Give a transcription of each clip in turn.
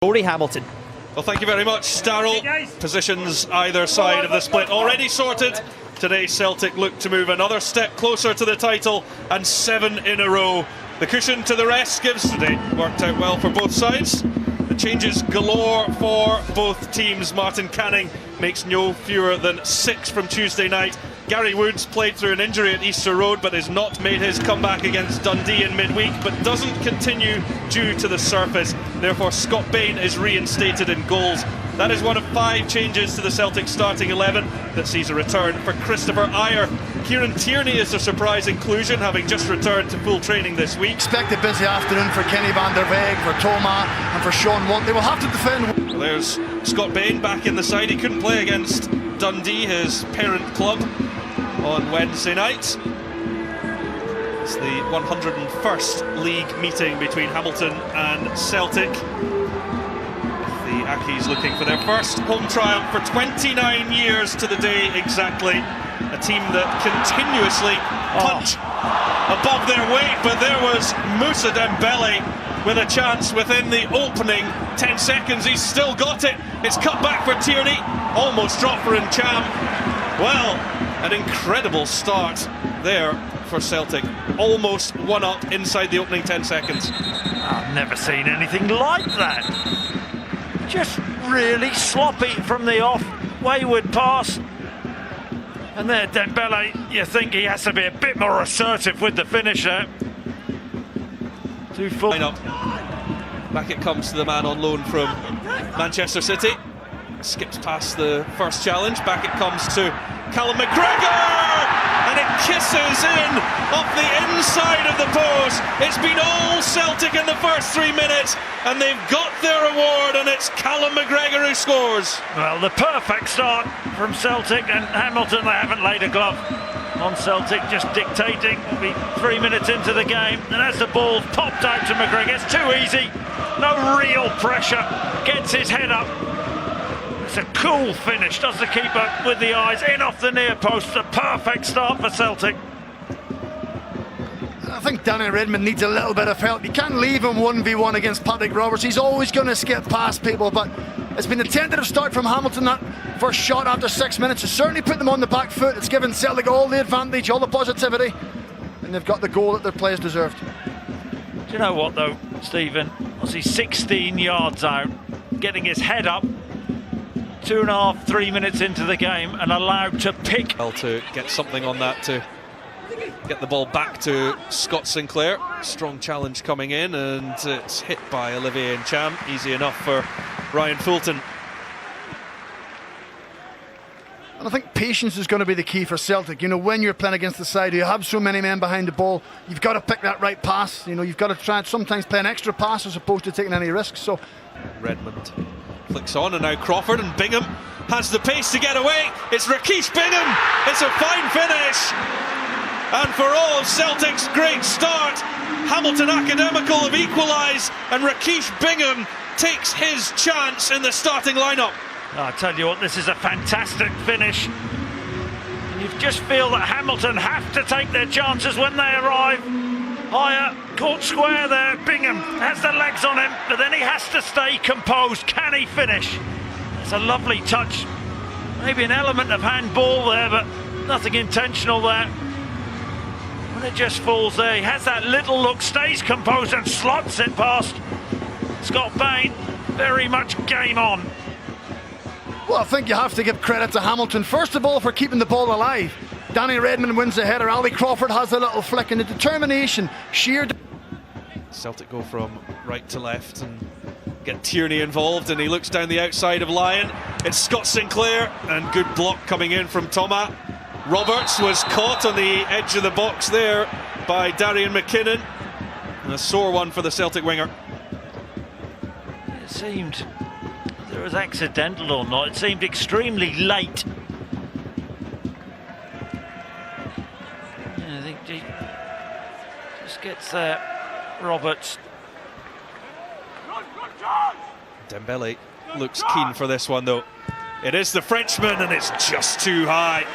Rory Hamilton. Well, thank you very much, Starrell. Positions either side of the split already sorted. Today Celtic look to move another step closer to the title, and 7 in a row. The cushion to the rest gives today. Worked out well for both sides. The changes galore for both teams. Martin Canning makes no fewer than 6 from Tuesday night. Gary Woods played through an injury at Easter Road but has not made his comeback against Dundee in midweek, but doesn't continue due to the surface. Therefore Scott Bain is reinstated in goals. That is one of 5 changes to the Celtic starting 11 that sees a return for Christopher Ajer. Kieran Tierney is a surprise inclusion, having just returned to full training this week. Expect a busy afternoon for Kenny van der Weg, for Thomas and for Sean Watt. They will have to defend. Well, there's Scott Bain back in the side. He couldn't play against Dundee, his parent club, on Wednesday night. It's the 101st league meeting between Hamilton and Celtic. The Ackies looking for their first home triumph for 29 years to the day exactly. A team that continuously punch above their weight, but there was Moussa Dembele with a chance within the opening 10 seconds. He's still got it. It's cut back for Tierney. Almost dropped for Ncham. Well, an incredible start there for Celtic. Almost one up inside the opening 10 seconds. I've never seen anything like that. Just really sloppy from the off, wayward pass. And there, Dembele, you think he has to be a bit more assertive with the finish there. Too full. Back it comes to the man on loan from Manchester City. Skips past the first challenge. Back it comes to Callum McGregor! And it kisses in off the inside of the post. It's been all Celtic in the first 3 minutes, and they've got their reward, and it's Callum McGregor who scores. Well, the perfect start from Celtic, and Hamilton, they haven't laid a glove on Celtic, just dictating. We'll be 3 minutes into the game, and as the ball popped out to McGregor, it's too easy, no real pressure, gets his head up. It's a cool finish, does the keeper with the eyes, in off the near post. A perfect start for Celtic. I think Danny Redmond needs a little bit of help. You can't leave him 1v1 against Patrick Roberts. He's always going to skip past people, but it's been a tentative start from Hamilton. That first shot after 6 minutes has certainly put them on the back foot. It's given Celtic all the advantage, all the positivity, and they've got the goal that their players deserved. Do you know what though, Stephen? Was he 16 yards out, getting his head up, 2.5, 3 minutes into the game, and allowed to pick. Well, to get something on that, to get the ball back to Scott Sinclair. Strong challenge coming in, and it's hit by Olivier Ncham. Easy enough for Ryan Fulton. And I think patience is going to be the key for Celtic. You know, when you're playing against the side who have so many men behind the ball, you've got to pick that right pass. You know, you've got to try and sometimes play an extra pass as opposed to taking any risks. So Redmond flicks on, and now Crawford, and Bingham has the pace to get away. It's Rakesh Bingham. It's a fine finish. And for all of Celtic's great start, Hamilton Academical have equalised, and Rakesh Bingham takes his chance in the starting lineup. I tell you what, this is a fantastic finish. You just feel that Hamilton have to take their chances when they arrive. Higher, caught square there. Bingham has the legs on him, but then he has to stay composed. Can he finish? It's a lovely touch. Maybe an element of handball there, but nothing intentional there. When it just falls there, he has that little look, stays composed and slots it past Scott Bain. Very much game on. well, I think you have to give credit to Hamilton, first of all, for keeping the ball alive. Danny Redmond wins the header, Ali Crawford has a little flick, and the determination, sheer... Celtic go from right to left and get Tierney involved, and he looks down the outside of Lyon. It's Scott Sinclair, and good block coming in from Thomas. Roberts was caught on the edge of the box there by Darian McKinnon. And a sore one for the Celtic winger. It seemed, whether it was accidental or not, it seemed extremely late. I think he just gets there, Roberts. Dembele looks keen for this one though. It is the Frenchman, and it's just too high.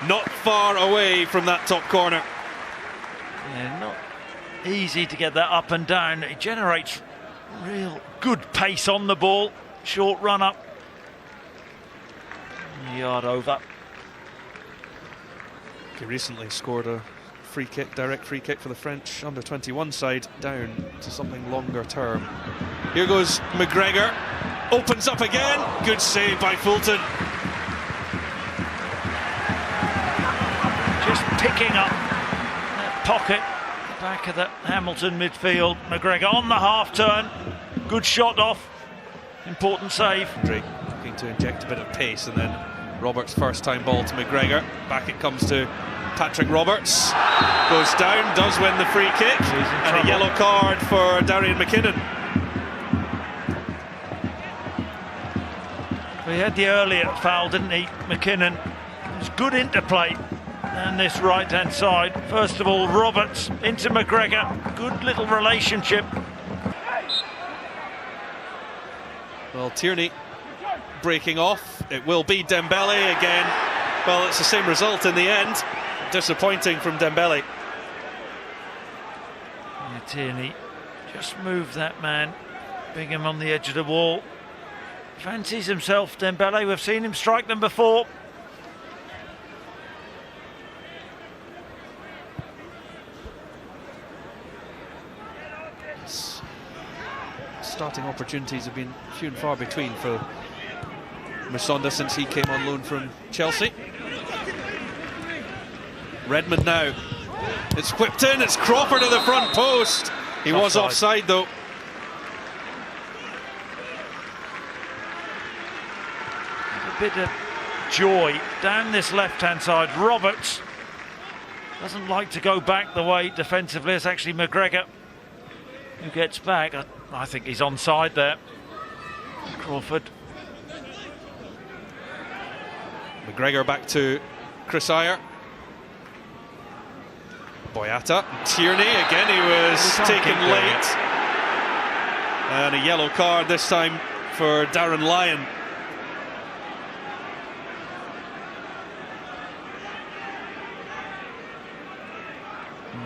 Not far away from that top corner. Yeah, not easy to get that up and down. It generates Real good pace on the ball. Short run up. A yard over. He recently scored a free kick, direct free kick for the French under-21 side, down to something longer term. Here goes McGregor. Opens up again. Good save by Fulton. Just picking up that pocket, back of the Hamilton midfield. McGregor on the half turn. Good shot off. Important save. Drake looking to inject a bit of pace, and then Roberts' first time ball to McGregor. Back it comes to Patrick Roberts. Goes down, does win the free kick, and a yellow card for Darian McKinnon. He had the earlier foul, didn't he, McKinnon? It was good interplay on this right-hand side. First of all, Roberts into McGregor. Good little relationship. Well, Tierney breaking off. It will be Dembele again. Well, it's the same result in the end. Disappointing from Dembele. Yeah, Tierney just moved that man. Bingham on the edge of the wall. Fancies himself, Dembele. We've seen him strike them before. Starting opportunities have been few and far between for Musonda since he came on loan from Chelsea. Redmond now. It's whipped in, it's Crawford at the front post. He was offside though. A bit of joy down this left-hand side. Roberts doesn't like to go back the way defensively. It's actually McGregor who gets back. I think he's onside there. Crawford. McGregor back to Chris Ayer. Boyata. Tierney again, he was taken late. And a yellow card this time for Darren Lyon.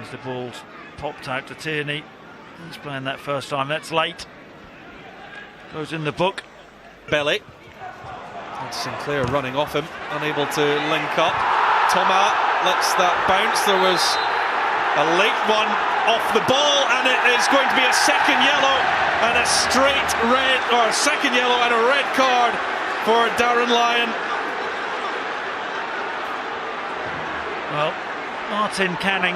As the ball's popped out to Tierney. He's playing that first time, that's late. Goes in the book. Belly. And Sinclair running off him, unable to link up. Thomas lets that bounce. There was a late one off the ball, and it is going to be a second yellow and a straight red, or a second yellow and a red card for Darren Lyon. Well, Martin Canning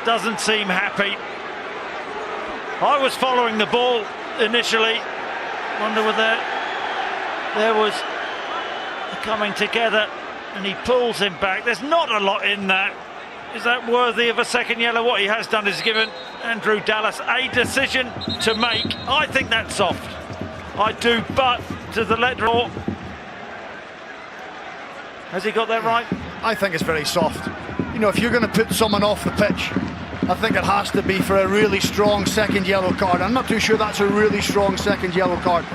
doesn't seem happy. I was following the ball initially. Wonder whether there was a coming together, and he pulls him back. There's not a lot in that. Is that worthy of a second yellow? What he has done is given Andrew Dallas a decision to make. I think that's soft. I do, but to the letter. Has he got that right? I think it's very soft. You know, if you're going to put someone off the pitch, I think it has to be for a really strong second yellow card. I'm not too sure that's a really strong second yellow card.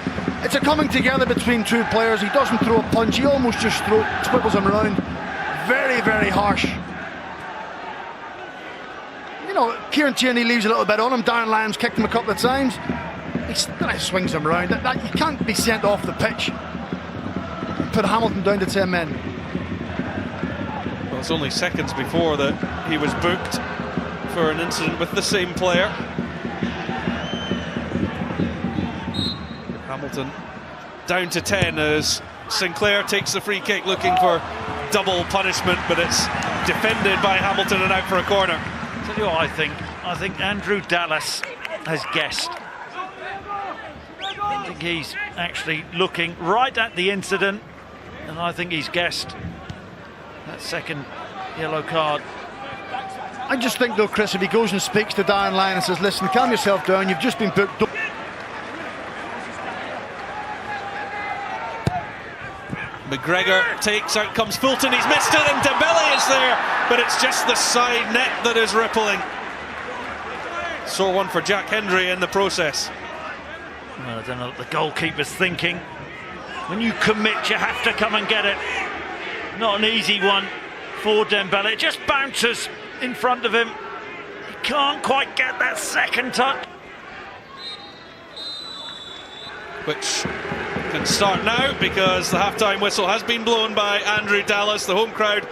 It's a coming together between two players. He doesn't throw a punch, he almost just swivel him around. Very, very harsh. You know, Kieran Tierney leaves a little bit on him. Darren Lyon's kicked him a couple of times. He swings him around. You can't be sent off the pitch. Put Hamilton down to 10 men. Well, it's only seconds before that he was booked for an incident with the same player. Hamilton down to 10 as Sinclair takes the free kick, looking for double punishment, but it's defended by Hamilton and out for a corner. Tell you what I think. I think Andrew Dallas has guessed. I think he's actually looking right at the incident, and I think he's guessed that second yellow card. I just think though, Chris, if he goes and speaks to Darren Lyon and says, listen, calm yourself down, you've just been booked. McGregor takes, out comes Fulton, he's missed it, and Dembele is there, but it's just the side net that is rippling. Sore one for Jack Hendry in the process. Well, I don't know what the goalkeeper's thinking. When you commit, you have to come and get it. Not an easy one for Dembele. It just bounces in front of him. He can't quite get that second touch. which can start now because the half-time whistle has been blown by Andrew Dallas. The home crowd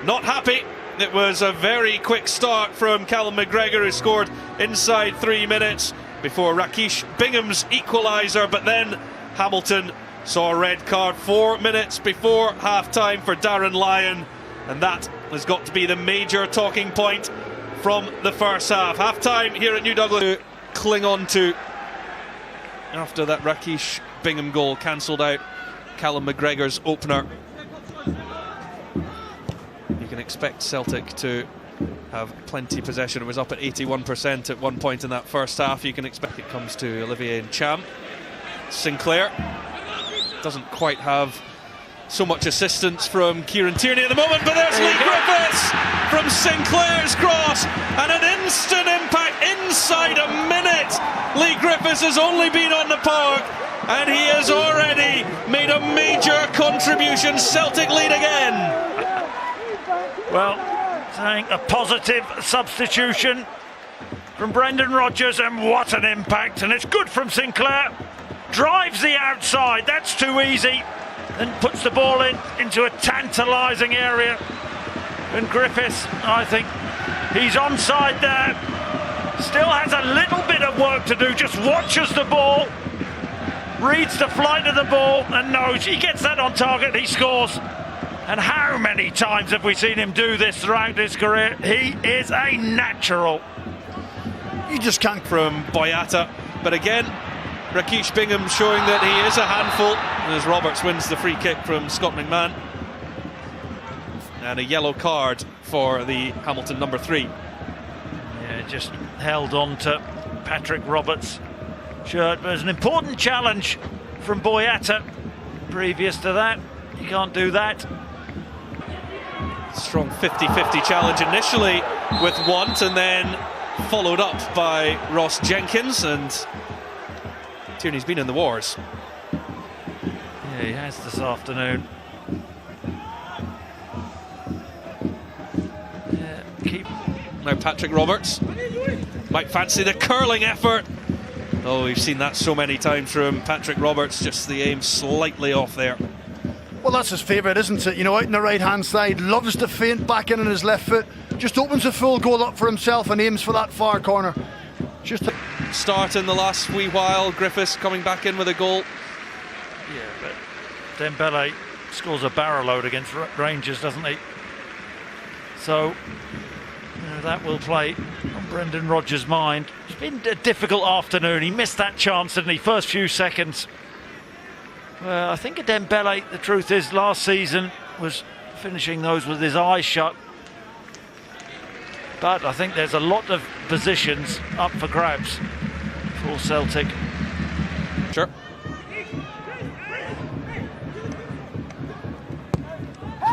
not happy. It was a very quick start from Callum McGregor, who scored inside 3 minutes before Rakesh Bingham's equaliser, but then Hamilton saw a red card 4 minutes before half-time for Darren Lyon, and that has got to be the major talking point from the first half. Half-time here at New Douglas to cling on to after that Rakesh Bingham goal cancelled out Callum McGregor's opener. You can expect Celtic to have plenty possession. It was up at 81% at one point in that first half. You can expect it comes to Olivier Ncham. Sinclair doesn't quite have so much assistance from Kieran Tierney at the moment, but there's Lee Griffiths from Sinclair's cross, and an instant impact inside a minute. Lee Griffiths has only been on the park and he has already made a major contribution. Celtic lead again. Well, saying a positive substitution from Brendan Rodgers, and what an impact, and it's good from Sinclair. Drives the outside, that's too easy, and puts the ball into a tantalising area. And Griffiths, I think he's onside there, still has a little bit of work to do, just watches the ball, reads the flight of the ball and knows he gets that on target, he scores. And how many times have we seen him do this throughout his career? He is a natural. You just can't. From Boyata, but again Rakesh Bingham showing that he is a handful as Roberts wins the free kick from Scott McMahon, and a yellow card for the Hamilton number 3. Yeah, just held on to Patrick Roberts' shirt. But it was an important challenge from Boyata previous to that. You can't do that. Strong 50-50 challenge initially with Want, and then followed up by Ross Jenkins, and Tierney's been in the wars. Yeah, he has this afternoon. Yeah, Now Patrick Roberts might fancy the curling effort. Oh, we've seen that so many times from Patrick Roberts, just the aim slightly off there. Well, that's his favourite, isn't it? You know, out on the right-hand side, loves to feint back in on his left foot, just opens a full goal up for himself and aims for that far corner. Just a start in the last wee while. Griffiths coming back in with a goal. Yeah, but Dembele scores a barrel load against Rangers, doesn't he? So, you know, that will play on Brendan Rodgers' mind. It's been a difficult afternoon. He missed that chance, didn't he? First few seconds. Well, I think Dembele, the truth is, last season was finishing those with his eyes shut. But I think there's a lot of positions up for grabs for Celtic. Sure.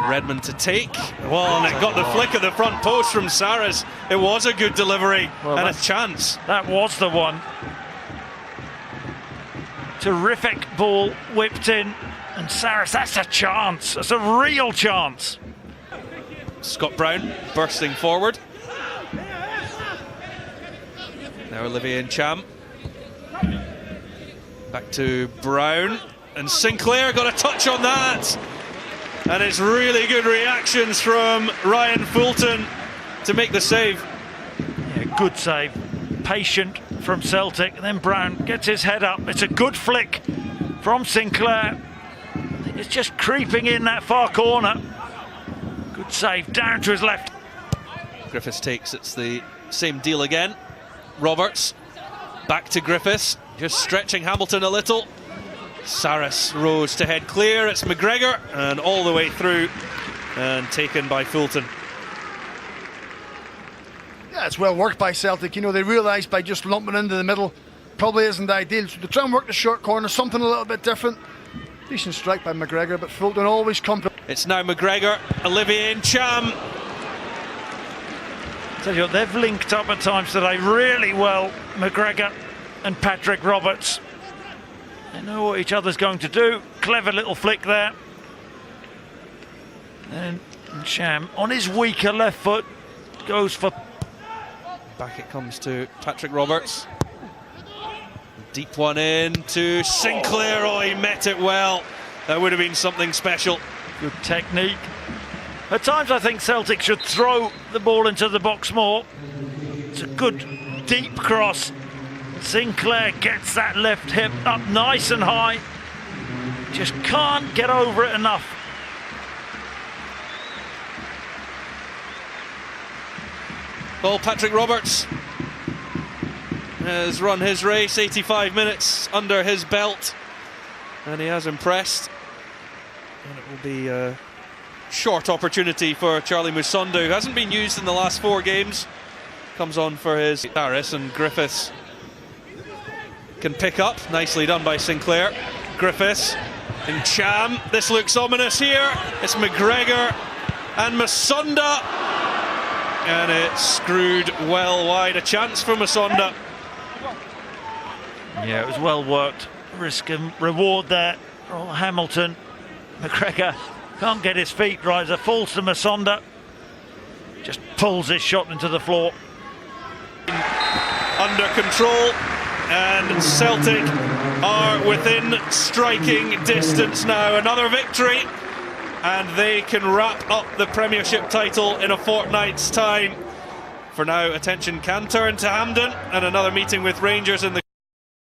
Redmond to take. Well, and it got the flick of the front post from Saras. It was a good delivery, well, and a chance. That was the one. Terrific ball whipped in, and Saras, that's a chance. That's a real chance. Scott Brown bursting forward. Now Olivier Ncham. Back to Brown, and Sinclair got a touch on that. And it's really good reactions from Ryan Fulton to make the save. Yeah, good save. Patient from Celtic. And then Brown gets his head up. It's a good flick from Sinclair. I think it's just creeping in that far corner. Good save down to his left. Griffiths takes, it's the same deal again. Roberts back to Griffiths, just stretching Hamilton a little. Saras rose to head clear. It's McGregor, and all the way through and taken by Fulton. Yeah, it's well worked by Celtic. You know, they realised by just lumping into the middle probably isn't ideal. So they try and work the short corner, something a little bit different. Decent strike by McGregor, but Fulton always comes. It's now McGregor, Olivier Ncham. Tell you what, they've linked up at times today really well, McGregor and Patrick Roberts. They know what each other's going to do. Clever little flick there. And Ncham on his weaker left foot goes for. Back it comes to Patrick Roberts. Deep one in to Sinclair. Oh, he met it well. That would have been something special. Good technique. At times I think Celtic should throw the ball into the box more. It's a good deep cross. Sinclair gets that left hip up nice and high. Just can't get over it enough. Well, Patrick Roberts has run his race, 85 minutes under his belt, and he has impressed. And it will be a short opportunity for Charlie Musonda, who hasn't been used in the last 4 games. Comes on for his Harris, and Griffiths can pick up. Nicely done by Sinclair. Griffiths and Cham. This looks ominous here. It's McGregor and Musonda, and it's screwed well wide. A chance for Musonda. Yeah, it was well worked. Risk and reward there. Oh, Hamilton. McGregor can't get his feet right. As a falls to Musonda. Just pulls his shot into the floor. Under control, and Celtic are within striking distance now. Another victory, and they can wrap up the Premiership title in a fortnight's time. For now, attention can turn to Hampden and another meeting with Rangers in the